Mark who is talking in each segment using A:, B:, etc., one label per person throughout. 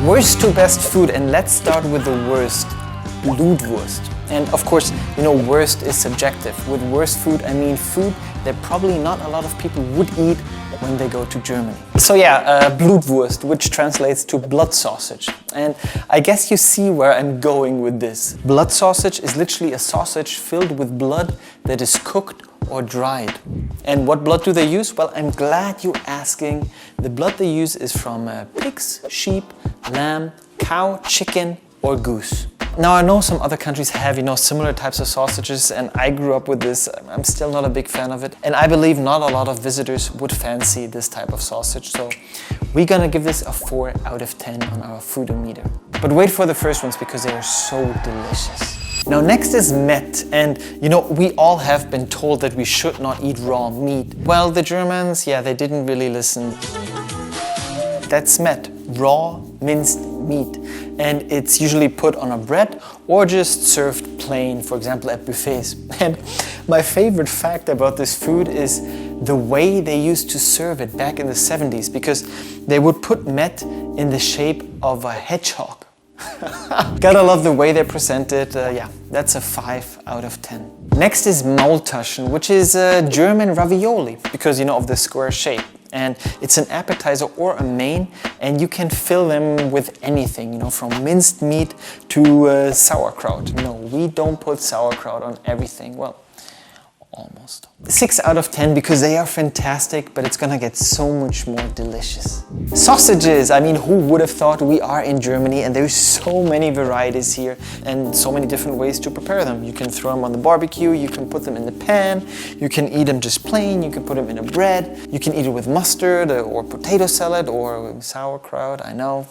A: Worst to best food, and let's start with the worst, Blutwurst. And of course, you know, worst is subjective. With worst food, I mean food that probably not a lot of people would eat when they go to Germany. So yeah, Blutwurst, which translates to blood sausage. And I guess you see where I'm going with this. Blood sausage is literally a sausage filled with blood that is cooked or dried. And what blood do they use? Well, I'm glad you're asking. The blood they use is from pigs, sheep, lamb, cow, chicken or goose. Now I know some other countries have, you know, similar types of sausages, and I grew up with this. I'm still not a big fan of it, and I believe not a lot of visitors would fancy this type of sausage. So we're gonna give this a 4 out of 10 on our foodometer. But wait for the first ones because they are so delicious. Now next is Met, and you know, we all have been told that we should not eat raw meat. Well, the Germans, yeah, they didn't really listen. That's Met, raw minced meat, and it's usually put on a bread or just served plain, for example at buffets. And my favorite fact about this food is the way they used to serve it back in the 70s, because they would put Met in the shape of a hedgehog. Gotta love the way they present it. Yeah, that's a 5 out of 10. Next is Maultaschen, which is German ravioli, because you know, of the square shape. And it's an appetizer or a main, and you can fill them with anything, you know, from minced meat to sauerkraut. No, we don't put sauerkraut on everything. Well, almost. 6 out of 10 because they are fantastic, but it's gonna get so much more delicious. Sausages, I mean, who would have thought? We are in Germany and there's so many varieties here and so many different ways to prepare them. You can throw them on the barbecue, you can put them in the pan, you can eat them just plain, you can put them in a bread, you can eat it with mustard or potato salad or sauerkraut, I know.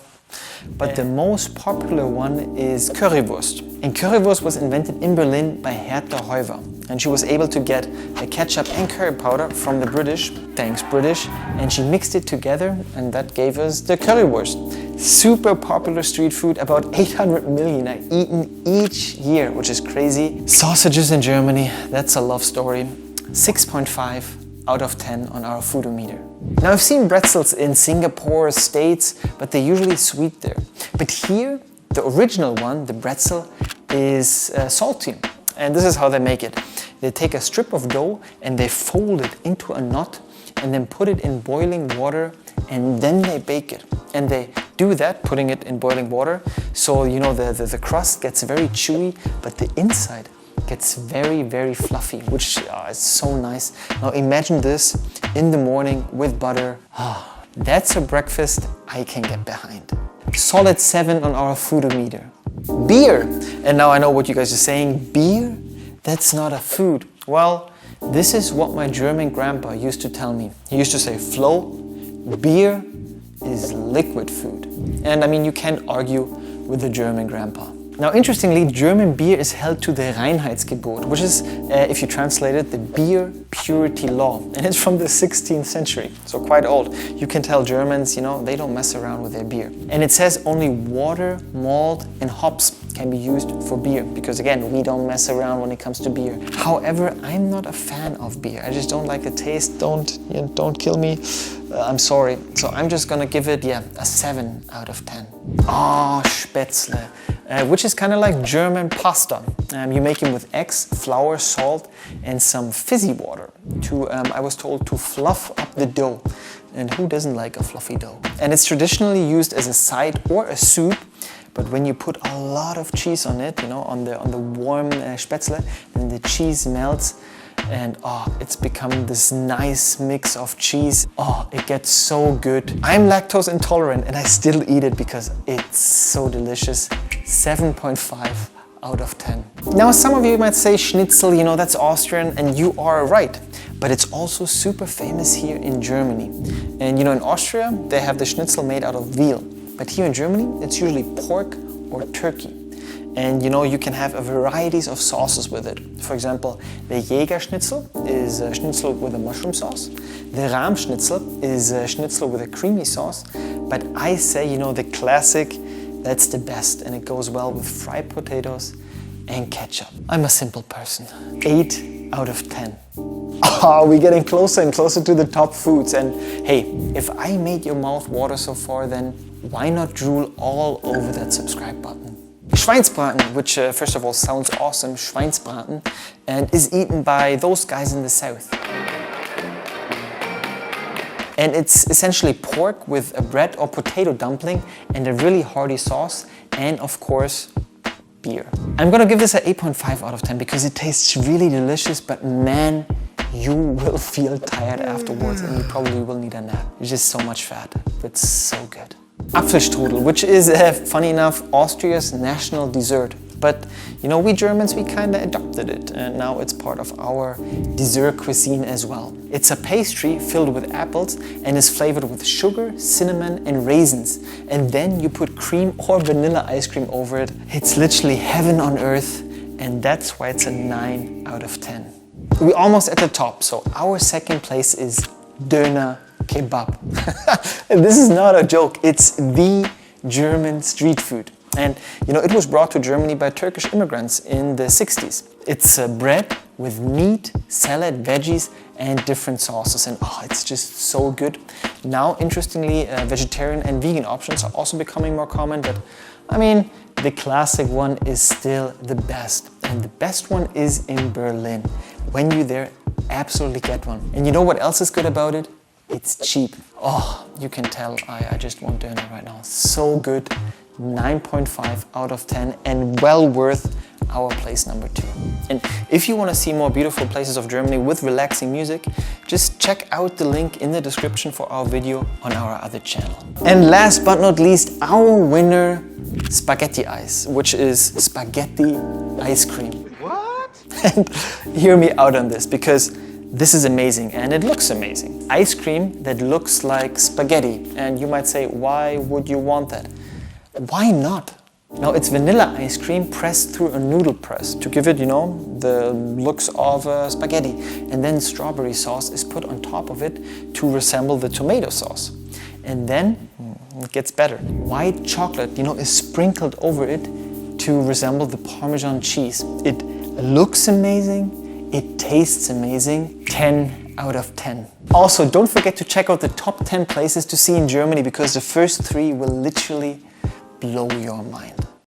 A: But the most popular one is currywurst. And currywurst was invented in Berlin by Hertha Heuver. And she was able to get a ketchup and curry powder from the British, thanks British, and she mixed it together and that gave us the currywurst. Super popular street food, about 800 million are eaten each year, which is crazy. Sausages in Germany, that's a love story. 6.5 out of 10 on our foodometer. Now I've seen pretzels in Singapore, States, but they're usually sweet there. But here, the original one, the pretzel, is salty. And this is how they make it. They take a strip of dough and they fold it into a knot and then put it in boiling water and then they bake it. And they do that, putting it in boiling water, so you know the crust gets very chewy, but the inside gets very, very fluffy, which is so nice. Now imagine this in the morning with butter. That's a breakfast I can get behind. Solid 7 on our foodometer. Beer. And now I know what you guys are saying. Beer? That's not a food. Well, this is what my German grandpa used to tell me. He used to say, Flo, beer is liquid food. And I mean, you can't argue with the German grandpa. Now, interestingly, German beer is held to the Reinheitsgebot, which is, if you translate it, the beer purity law. And it's from the 16th century, so quite old. You can tell Germans, you know, they don't mess around with their beer. And it says only water, malt, and hops can be used for beer, because again, we don't mess around when it comes to beer. However, I'm not a fan of beer. I just don't like the taste. Don't kill me. I'm sorry. So I'm just gonna give it, yeah, a 7 out of 10. Oh, Spätzle. Which is kind of like German pasta. You make them with eggs, flour, salt, and some fizzy water to, I was told, to fluff up the dough. And who doesn't like a fluffy dough? And it's traditionally used as a side or a soup. But when you put a lot of cheese on it, you know, on the warm Spätzle, then the cheese melts. And it's become this nice mix of cheese. It gets so good. I'm lactose intolerant and I still eat it because it's so delicious. 7.5 out of 10. Now some of you might say schnitzel, you know, that's Austrian, and you are right. But it's also super famous here in Germany. And you know, in Austria, they have the schnitzel made out of veal. But here in Germany, it's usually pork or turkey. And you know, you can have a varieties of sauces with it. For example, the Jäger Schnitzel is a schnitzel with a mushroom sauce. The Rahm Schnitzel is a schnitzel with a creamy sauce. But I say, you know, the classic, that's the best, and it goes well with fried potatoes and ketchup. I'm a simple person. 8 out of 10. We're getting closer and closer to the top foods. And hey, if I made your mouth water so far, then why not drool all over that subscribe button? Schweinsbraten, which first of all sounds awesome, Schweinsbraten, and is eaten by those guys in the south. And it's essentially pork with a bread or potato dumpling and a really hearty sauce, and of course, beer. I'm gonna give this an 8.5 out of 10 because it tastes really delicious, but man, you will feel tired afterwards and you probably will need a nap. It's just so much fat. It's so good. Apfelstrudel, which is, funny enough, Austria's national dessert. But you know, we Germans, we kind of adopted it, and now it's part of our dessert cuisine as well. It's a pastry filled with apples and is flavored with sugar, cinnamon and raisins. And then you put cream or vanilla ice cream over it. It's literally heaven on earth, and that's why it's a 9 out of 10. We're almost at the top, so our second place is Döner Kebab. And this is not a joke, it's the German street food. And you know, it was brought to Germany by Turkish immigrants in the 60s. It's bread with meat, salad, veggies and different sauces, and oh, it's just so good. Now, interestingly, vegetarian and vegan options are also becoming more common, but I mean, the classic one is still the best. And the best one is in Berlin. When you're there, absolutely get one. And you know what else is good about it? It's cheap. Oh, you can tell I just want dinner right now. So good. 9.5 out of 10 and well worth our place number 2. And if you want to see more beautiful places of Germany with relaxing music, just check out the link in the description for our video on our other channel. And last but not least, our winner, spaghetti ice, which is spaghetti ice cream.
B: What?
A: And hear me out on this, because this is amazing and it looks amazing. Ice cream that looks like spaghetti, and you might say, why would you want that? Why not? Now, it's vanilla ice cream pressed through a noodle press to give it, you know, the looks of spaghetti. And then strawberry sauce is put on top of it to resemble the tomato sauce. And then it gets better. White chocolate, you know, is sprinkled over it to resemble the Parmesan cheese. It looks amazing. It tastes amazing. 10 out of 10. Also, don't forget to check out the top 10 places to see in Germany, because the first 3 will literally blow your mind.